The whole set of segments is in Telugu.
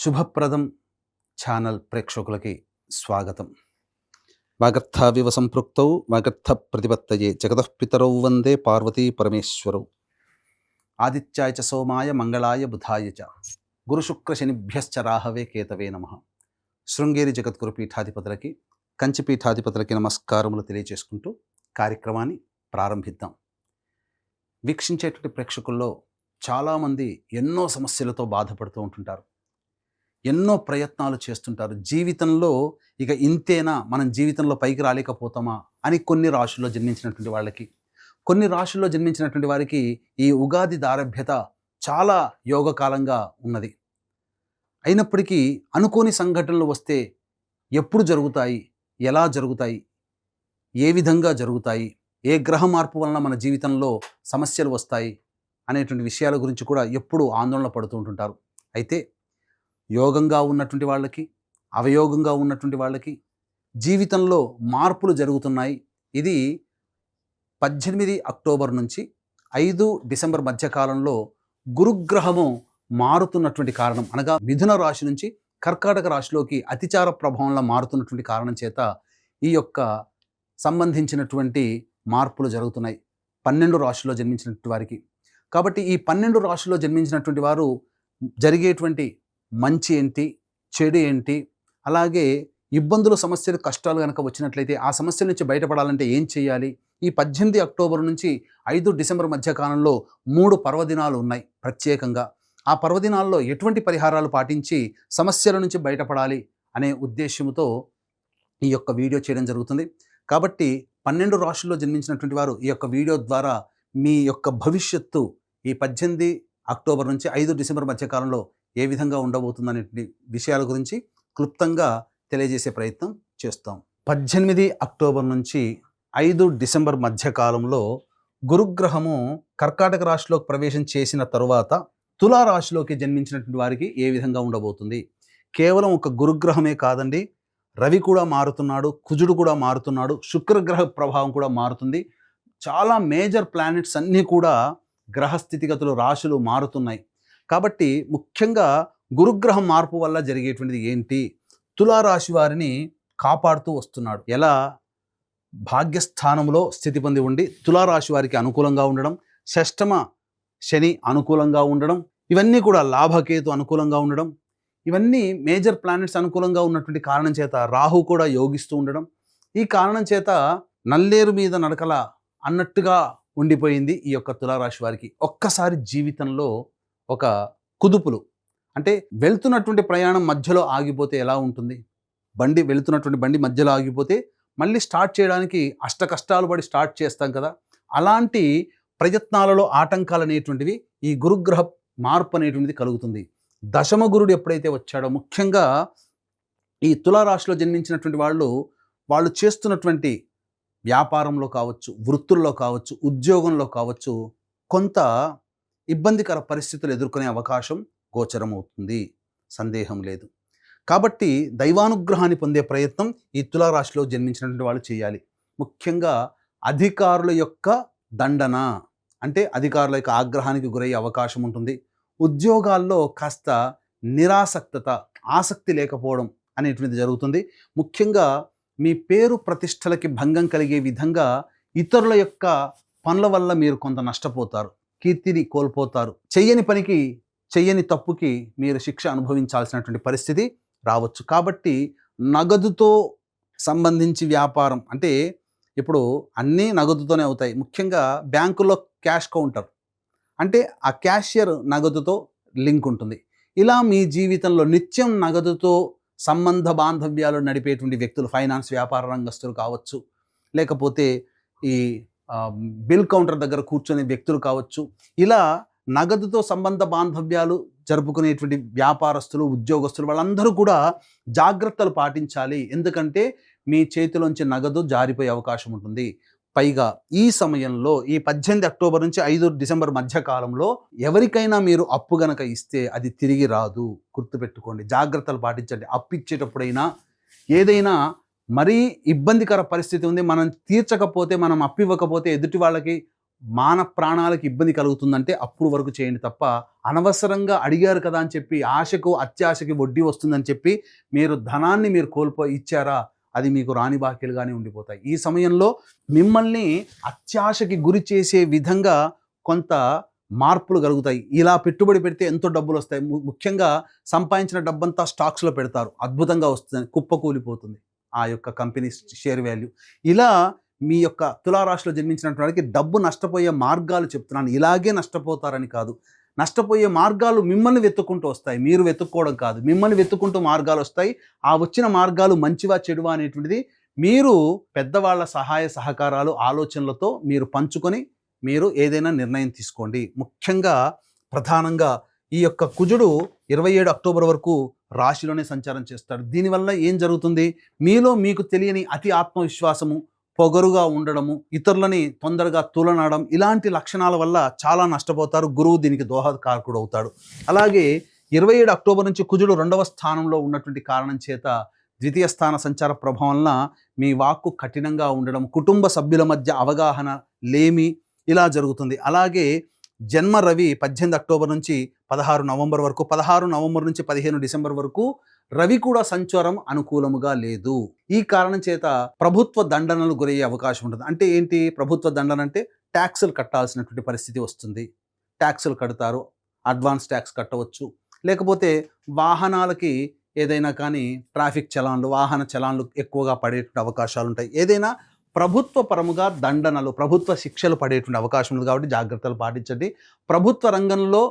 శుభప్రదం ఛానల్ ప్రేక్షకులకి స్వాగతం. వాగర్థావివ సంపృక్తౌ వాగర్థ ప్రతిపత్తయే జగతఃపితరౌ వందే పార్వతీ పరమేశ్వరౌ. ఆదిత్యాయ చ సోమాయ మంగళాయ బుధాయ చ గురుశుక్ర శనిభ్యశ్చ రాహవే కేతవే నమః. శృంగేరి జగద్గురు పీఠాధిపతులకి, కంచి పీఠాధిపతులకి నమస్కారములు తెలియజేసుకుంటూ కార్యక్రమాన్ని ప్రారంభిద్దాం. వీక్షించేటువంటి ప్రేక్షకుల్లో చాలామంది ఎన్నో సమస్యలతో బాధపడుతూ ఉంటుంటారు. ఎన్నో ప్రయత్నాలు చేస్తుంటారు. జీవితంలో ఇక ఇంతేనా, మనం జీవితంలో పైకి రాలేకపోతామా అని కొన్ని రాశుల్లో జన్మించినటువంటి వారికి ఈ ఉగాది దారభ్యత చాలా యోగకాలంగా ఉన్నది. అయినప్పటికీ అనుకోని సంఘటనలు వస్తే ఎప్పుడు జరుగుతాయి, ఎలా జరుగుతాయి, ఏ విధంగా జరుగుతాయి, ఏ గ్రహ మార్పు వలన మన జీవితంలో సమస్యలు వస్తాయి అనేటువంటి విషయాల గురించి కూడా ఎప్పుడూ ఆందోళన పడుతూ ఉంటుంటారు. అయితే యోగంగా ఉన్నటువంటి వాళ్ళకి, అవయోగంగా ఉన్నటువంటి వాళ్ళకి జీవితంలో మార్పులు జరుగుతున్నాయి. ఇది 18 అక్టోబర్ నుంచి 5 డిసెంబర్ మధ్యకాలంలో గురుగ్రహము మారుతున్నటువంటి కారణం, అనగా మిథున రాశి నుంచి కర్కాటక రాశిలోకి అతిచార ప్రభావంలో మారుతున్నటువంటి కారణం చేత ఈ యొక్క సంబంధించినటువంటి మార్పులు జరుగుతున్నాయి 12 రాశుల్లో జన్మించినటువంటి వారికి. కాబట్టి ఈ 12 రాశుల్లో జన్మించినటువంటి వారు జరిగేటువంటి మంచి ఏంటి, చెడు ఏంటి, అలాగే ఇబ్బందులు, సమస్యలు, కష్టాలు కనుక వచ్చినట్లయితే ఆ సమస్యల నుంచి బయటపడాలంటే ఏం చేయాలి, ఈ 18 అక్టోబర్ నుంచి 5 డిసెంబర్ మధ్యకాలంలో 3 పర్వదినాలు ఉన్నాయి ప్రత్యేకంగా. ఆ పర్వదినాల్లో ఎటువంటి పరిహారాలు పాటించి సమస్యల నుంచి బయటపడాలి అనే ఉద్దేశంతో ఈ యొక్క వీడియో చేయడం జరుగుతుంది. కాబట్టి 12 రాశుల్లో జన్మించినటువంటి వారు ఈ యొక్క వీడియో ద్వారా మీ యొక్క భవిష్యత్తు ఈ 18 అక్టోబర్ నుంచి 5 డిసెంబర్ మధ్యకాలంలో ఏ విధంగా ఉండబోతుందనే విషయాల గురించి క్లుప్తంగా తెలియజేసే ప్రయత్నం చేస్తాం. 18 అక్టోబర్ నుంచి 5 డిసెంబర్ మధ్యకాలంలో గురుగ్రహము కర్కాటక రాశిలోకి ప్రవేశం చేసిన తరువాత తులారాశిలోకి జన్మించినటువంటి వారికి ఏ విధంగా ఉండబోతుంది. కేవలం ఒక గురుగ్రహమే కాదండి, రవి కూడా మారుతున్నాడు, కుజుడు కూడా మారుతున్నాడు, శుక్రగ్రహ ప్రభావం కూడా మారుతుంది. చాలా మేజర్ ప్లానెట్స్ అన్నీ కూడా గ్రహస్థితిగతులు, రాశులు మారుతున్నాయి. కాబట్టి ముఖ్యంగా గురుగ్రహం మార్పు వల్ల జరిగేటువంటిది ఏంటి, తులారాశి వారిని కాపాడుతూ వస్తున్నాడు. ఎలా భాగ్యస్థానంలో స్థితి పొంది ఉండి తులారాశి వారికి అనుకూలంగా ఉండడం, షష్టమ శని అనుకూలంగా ఉండడం, ఇవన్నీ కూడా లాభకేతు అనుకూలంగా ఉండడం, ఇవన్నీ మేజర్ ప్లానెట్స్ అనుకూలంగా ఉన్నటువంటి కారణం చేత రాహు కూడా యోగిస్తూ ఉండడం, ఈ కారణం చేత నల్లేరు మీద నడకల అన్నట్టుగా ఉండిపోయింది ఈ యొక్క తులారాశి వారికి. ఒక్కసారి జీవితంలో ఒక కుదుపులు, అంటే వెళ్తున్నటువంటి ప్రయాణం మధ్యలో ఆగిపోతే ఎలా ఉంటుంది, వెళ్తున్నటువంటి బండి మధ్యలో ఆగిపోతే మళ్ళీ స్టార్ట్ చేయడానికి అష్ట కష్టాలు పడి స్టార్ట్ చేస్తాం కదా, అలాంటి ప్రయత్నాలలో ఆటంకాలు అనేటువంటివి ఈ గురుగ్రహ మార్పు అనేటువంటిది కలుగుతుంది. దశమ గురుడు ఎప్పుడైతే వచ్చాడో, ముఖ్యంగా ఈ తులారాశిలో జన్మించినటువంటి వాళ్ళు చేస్తున్నటువంటి వ్యాపారంలో కావచ్చు, వృత్తుల్లో కావచ్చు, ఉద్యోగంలో కావచ్చు, కొంత ఇబ్బందికర పరిస్థితులు ఎదుర్కొనే అవకాశం గోచరమవుతుంది, సందేహం లేదు. కాబట్టి దైవానుగ్రహాన్ని పొందే ప్రయత్నం ఈ తులారాశిలో జన్మించినటువంటి వాళ్ళు చేయాలి. ముఖ్యంగా అధికారుల యొక్క దండన, అంటే అధికారుల యొక్క ఆగ్రహానికి గురయ్యే అవకాశం ఉంటుంది. ఉద్యోగాల్లో కాస్త నిరాసక్తత, ఆసక్తి లేకపోవడం అనేటువంటిది జరుగుతుంది. ముఖ్యంగా మీ పేరు ప్రతిష్టలకి భంగం కలిగే విధంగా ఇతరుల యొక్క పనుల వల్ల మీరు కొంత నష్టపోతారు, కీర్తిని కోల్పోతారు. చెయ్యని తప్పుకి మీరు శిక్ష అనుభవించాల్సినటువంటి పరిస్థితి రావచ్చు. కాబట్టి నగదుతో సంబంధించి వ్యాపారం, అంటే ఇప్పుడు అన్నీ నగదుతోనే అవుతాయి. ముఖ్యంగా బ్యాంకుల్లో క్యాష్ కౌంటర్, అంటే ఆ క్యాషియర్ నగదుతో లింక్ ఉంటుంది. ఇలా మీ జీవితంలో నిత్యం నగదుతో సంబంధ బాంధవ్యాలు నడిపేటువంటి వ్యక్తులు, ఫైనాన్స్ వ్యాపార రంగస్తులు కావచ్చు, లేకపోతే ఈ బిల్ కౌంటర్ దగ్గర కూర్చొని వ్యక్తులు కావచ్చు, ఇలా నగదుతో సంబంధ బాంధవ్యాలు జరుపుకునేటువంటి వ్యాపారస్తులు, ఉద్యోగస్తులు, వాళ్ళందరూ కూడా జాగ్రత్తలు పాటించాలి. ఎందుకంటే మీ చేతిలోంచి నగదు జారిపోయే అవకాశం ఉంటుంది. పైగా ఈ సమయంలో ఈ 18 అక్టోబర్ నుంచి 5 డిసెంబర్ మధ్యకాలంలో ఎవరికైనా మీరు అప్పు గనక ఇస్తే అది తిరిగి రాదు, గుర్తుపెట్టుకోండి. జాగ్రత్తలు పాటించండి. అప్పు ఇచ్చేటప్పుడైనా ఏదైనా మరీ ఇబ్బందికర పరిస్థితి ఉంది, మనం తీర్చకపోతే, మనం అప్పు ఇవ్వకపోతే ఎదుటి వాళ్ళకి మాన ప్రాణాలకు ఇబ్బంది కలుగుతుందంటే అప్పుడు వరకు చేయండి తప్ప, అనవసరంగా అడిగారు కదా అని చెప్పి ఆశకు అత్యాశకి వడ్డీ వస్తుందని చెప్పి మీరు ధనాన్ని మీరు ఇచ్చారా, అది మీకు రాని బాకీలుగానే ఉండిపోతాయి. ఈ సమయంలో మిమ్మల్ని అత్యాశకి గురి చేసే విధంగా కొంత మార్పులు కలుగుతాయి. ఇలా పెట్టుబడి పెడితే ఎంతో డబ్బులు వస్తాయి. ముఖ్యంగా సంపాదించిన డబ్బంతా స్టాక్స్లో పెడతారు, అద్భుతంగా వస్తుంది, కుప్పకూలిపోతుంది ఆ యొక్క కంపెనీ షేర్ వాల్యూ. ఇలా మీ యొక్క తులారాశిలో జన్మించినటువంటి వారికి డబ్బు నష్టపోయే మార్గాలు చెప్తున్నాను. ఇలాగే నష్టపోతారని కాదు, నష్టపోయే మార్గాలు మిమ్మల్ని వెతుక్కుంటూ వస్తాయి, మీరు వెతుక్కోవడం కాదు. మిమ్మల్ని వెతుక్కుంటూ మార్గాలు వస్తాయి. ఆ వచ్చిన మార్గాలు మంచివా చెడువా అనేటువంటిది మీరు పెద్దవాళ్ళ సహాయ సహకారాలు ఆలోచనలతో మీరు పంచుకొని మీరు ఏదైనా నిర్ణయం తీసుకోండి. ముఖ్యంగా ప్రధానంగా ఈ యొక్క కుజుడు 27 అక్టోబర్ వరకు రాశిలోనే సంచారం చేస్తాడు. దీనివల్ల ఏం జరుగుతుంది, మీలో మీకు తెలియని అతి ఆత్మవిశ్వాసము, పొగరుగా ఉండడము, ఇతరులని తొందరగా తులనాడడం, ఇలాంటి లక్షణాల వల్ల చాలా నష్టపోతారు. గురువు దీనికి దోహదకారకుడు అవుతాడు. అలాగే 27 అక్టోబర్ నుంచి కుజుడు 2వ స్థానంలో ఉన్నటువంటి కారణం చేత ద్వితీయ స్థాన సంచార ప్రభావం వలన మీ వాక్కు కఠినంగా ఉండడం, కుటుంబ సభ్యుల మధ్య అవగాహన లేమి, ఇలా జరుగుతుంది. అలాగే జన్మ రవి 18 అక్టోబర్ నుంచి 16 నవంబర్ వరకు, 16 నవంబర్ నుంచి 15 డిసెంబర్ వరకు రవి కూడా సంచారం అనుకూలముగా లేదు. ఈ కారణం చేత ప్రభుత్వ దండనలు గురయ్యే అవకాశం ఉంటుంది. అంటే ఏంటి ప్రభుత్వ దండన అంటే, ట్యాక్సులు కట్టాల్సినటువంటి పరిస్థితి వస్తుంది. ట్యాక్సులు కడతారు, అడ్వాన్స్ ట్యాక్స్ కట్టవచ్చు. లేకపోతే వాహనాలకి ఏదైనా కానీ ట్రాఫిక్ చలాన్లు, వాహన చలాన్లు ఎక్కువగా పడేటువంటి అవకాశాలు ఉంటాయి. ఏదైనా ప్రభుత్వ పరముగా దండనలు, ప్రభుత్వ శిక్షలు పడేటువంటి అవకాశం ఉంది. కాబట్టి జాగ్రత్తలు పాటించండి. ప్రభుత్వ రంగంలో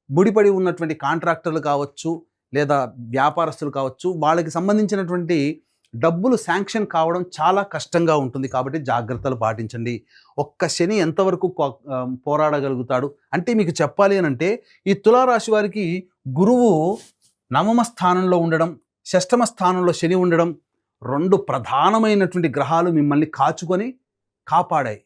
ముడిపడి ఉన్నటువంటి కాంట్రాక్టర్లు కావచ్చు, లేదా వ్యాపారస్తులు కావచ్చు, వాళ్ళకి సంబంధించినటువంటి డబ్బులు శాంక్షన్ కావడం చాలా కష్టంగా ఉంటుంది. కాబట్టి జాగ్రత్తలు పాటించండి. ఒక్క శని ఎంతవరకు పోరాడగలుగుతాడు అంటే, మీకు చెప్పాలి అని అంటే, ఈ తులారాశి వారికి గురువు 9వ స్థానంలో ఉండడం, 6వ స్థానంలో శని ఉండడం, 2 ప్రధానమైనటువంటి గ్రహాలు మిమ్మల్ని కాపాడాయి.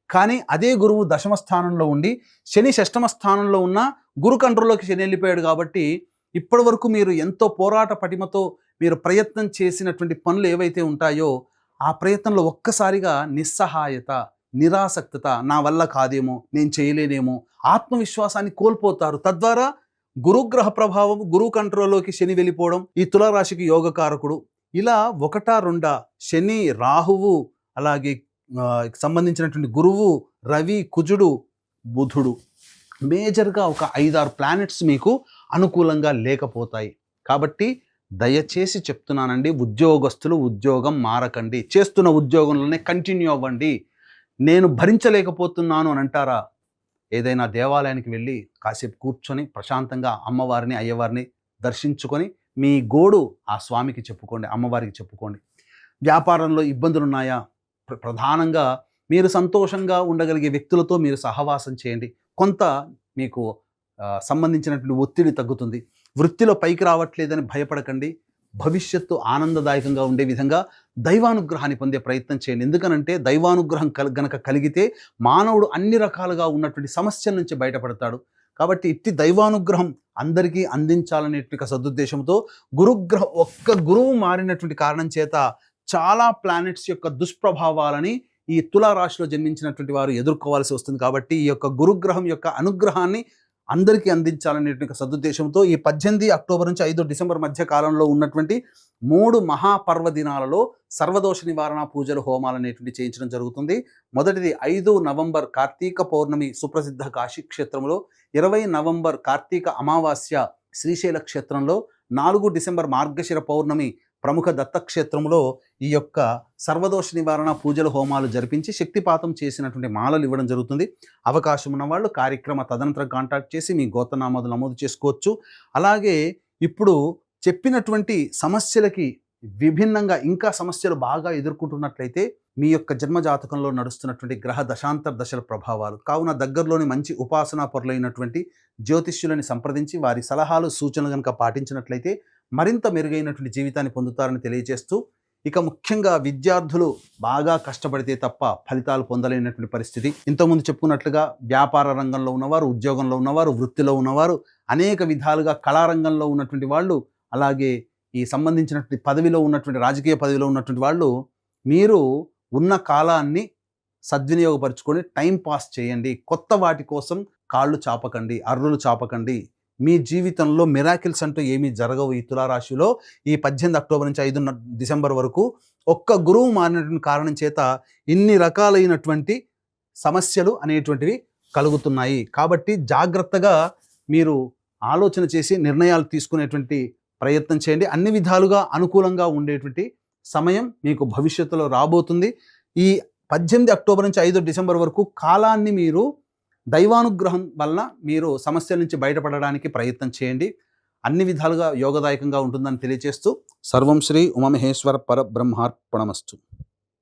కానీ అదే గురువు 10వ స్థానంలో ఉండి, శని 6వ స్థానంలో ఉన్న గురు కంట్రోల్లోకి శని వెళ్ళిపోయాడు. కాబట్టి ఇప్పటి వరకు మీరు ఎంతో పోరాట పటిమతో మీరు ప్రయత్నం చేసినటువంటి పనులు ఏవైతే ఉంటాయో, ఆ ప్రయత్నంలో ఒక్కసారిగా నిస్సహాయత, నిరాసక్తత, నా వల్ల కాదేమో, నేను చేయలేనేమో, ఆత్మవిశ్వాసాన్ని కోల్పోతారు. తద్వారా గురుగ్రహ ప్రభావం, గురు కంట్రోల్లోకి శని వెళ్ళిపోవడం ఈ తులారాశికి యోగకారకుడు. ఇలా 1-2 శని, రాహువు, అలాగే సంబంధించినటువంటి గురువు, రవి, కుజుడు, బుధుడు, మేజర్గా ఒక 5-6 ప్లానెట్స్ మీకు అనుకూలంగా లేకపోతాయి. కాబట్టి దయచేసి చెప్తున్నానండి, ఉద్యోగస్తులు ఉద్యోగం మారకండి, చేస్తున్న ఉద్యోగంలోనే కంటిన్యూ అవ్వండి. నేను భరించలేకపోతున్నాను అని అంటారా, ఏదైనా దేవాలయానికి వెళ్ళి కాసేపు కూర్చొని ప్రశాంతంగా అమ్మవారిని, అయ్యవారిని దర్శించుకొని మీ గోడు ఆ స్వామికి చెప్పుకోండి, అమ్మవారికి చెప్పుకోండి. వ్యాపారంలో ఇబ్బందులు ఉన్నాయా, ప్రధానంగా మీరు సంతోషంగా ఉండగలిగే వ్యక్తులతో మీరు సహవాసం చేయండి. కొంత మీకు సంబంధించినటువంటి ఒత్తిడి తగ్గుతుంది. వృత్తిలో పైకి రావట్లేదని భయపడకండి. భవిష్యత్తు ఆనందదాయకంగా ఉండే విధంగా దైవానుగ్రహాన్ని పొందే ప్రయత్నం చేయండి. ఎందుకనంటే దైవానుగ్రహం గనక కలిగితే మానవుడు అన్ని రకాలుగా ఉన్నటువంటి సమస్యల నుంచి బయటపడతాడు. కాబట్టి ఇట్టి దైవానుగ్రహం అందరికీ అందించాలనేటువంటి సదుద్దేశంతో ఒక్క గురువు మారినటువంటి కారణం చేత చాలా ప్లానెట్స్ యొక్క దుష్ప్రభావాలని ఈ తులారాశిలో జన్మించినటువంటి వారు ఎదుర్కోవాల్సి వస్తుంది. కాబట్టి ఈ యొక్క గురుగ్రహం యొక్క అనుగ్రహాన్ని అందరికీ అందించాలనేటువంటి సదుద్దేశంతో ఈ 18 అక్టోబర్ నుంచి 5 డిసెంబర్ మధ్య కాలంలో ఉన్నటువంటి 3 మహాపర్వదినాలలో సర్వదోష నివారణ పూజలు, హోమాలు అనేటువంటి చేయించడం జరుగుతుంది. మొదటిది 5 నవంబర్ కార్తీక పౌర్ణమి సుప్రసిద్ధ కాశీ క్షేత్రంలో, 20 నవంబర్ కార్తీక అమావాస్య శ్రీశైల క్షేత్రంలో, 4 డిసెంబర్ మార్గశిర పౌర్ణమి ప్రముఖ దత్తక్షేత్రంలో ఈ యొక్క సర్వదోష నివారణ పూజలు, హోమాలు జరిపించి శక్తిపాతం చేసినటువంటి మాలలు ఇవ్వడం జరుగుతుంది. అవకాశం ఉన్న వాళ్ళు కార్యక్రమ తదనంతరం కాంటాక్ట్ చేసి మీ గోత్రనామాలు నమోదు చేసుకోవచ్చు. అలాగే ఇప్పుడు చెప్పినటువంటి సమస్యలకి విభిన్నంగా ఇంకా సమస్యలు బాగా ఎదుర్కొంటున్నట్లయితే మీ యొక్క జన్మజాతకంలో నడుస్తున్నటువంటి గ్రహ దశాంతర దశల ప్రభావాలు కావున దగ్గరలోని మంచి ఉపాసనా పరులైనటువంటి జ్యోతిష్యులని సంప్రదించి వారి సలహాలు, సూచనలు కనుక పాటించినట్లయితే మరింత మెరుగైనటువంటి జీవితాన్ని పొందుతారని తెలియజేస్తూ, ఇక ముఖ్యంగా విద్యార్థులు బాగా కష్టపడితే తప్ప ఫలితాలు పొందలేనటువంటి పరిస్థితి. ఇంతకుముందు చెప్పుకున్నట్లుగా వ్యాపార రంగంలో ఉన్నవారు, ఉద్యోగంలో ఉన్నవారు, వృత్తిలో ఉన్నవారు, అనేక విధాలుగా కళారంగంలో ఉన్నటువంటి వాళ్ళు, అలాగే ఈ సంబంధించినటువంటి పదవిలో ఉన్నటువంటి రాజకీయ పదవిలో ఉన్నటువంటి వాళ్ళు, మీరు ఉన్న కాలాన్ని సద్వినియోగపరచుకొని టైం పాస్ చేయండి. కొత్త వాటి కోసం కాళ్ళు చాపకండి, అర్రులు చాపకండి. మీ జీవితంలో మిరాకిల్స్ అంటూ ఏమీ జరగవు. ఈ తులారాశిలో ఈ 18 అక్టోబర్ నుంచి 5 డిసెంబర్ వరకు ఒక్క గురువు మారినటువంటి కారణం చేత ఇన్ని రకాలైనటువంటి సమస్యలు అనేటువంటివి కలుగుతున్నాయి. కాబట్టి జాగ్రత్తగా మీరు ఆలోచన చేసి నిర్ణయాలు తీసుకునేటువంటి ప్రయత్నం చేయండి. అన్ని విధాలుగా అనుకూలంగా ఉండేటువంటి సమయం మీకు భవిష్యత్తులో రాబోతుంది. ఈ 18 అక్టోబర్ నుంచి 5 డిసెంబర్ వరకు కాలాన్ని మీరు దైవానుగ్రహం వలన మీరు సమస్యల నుంచి బయటపడడానికి ప్రయత్నం చేయండి. అన్ని విధాలుగా యోగదాయకంగా ఉంటుందని తెలియజేస్తూ సర్వం శ్రీ ఉమామహేశ్వర పరబ్రహ్మార్పణమస్తు.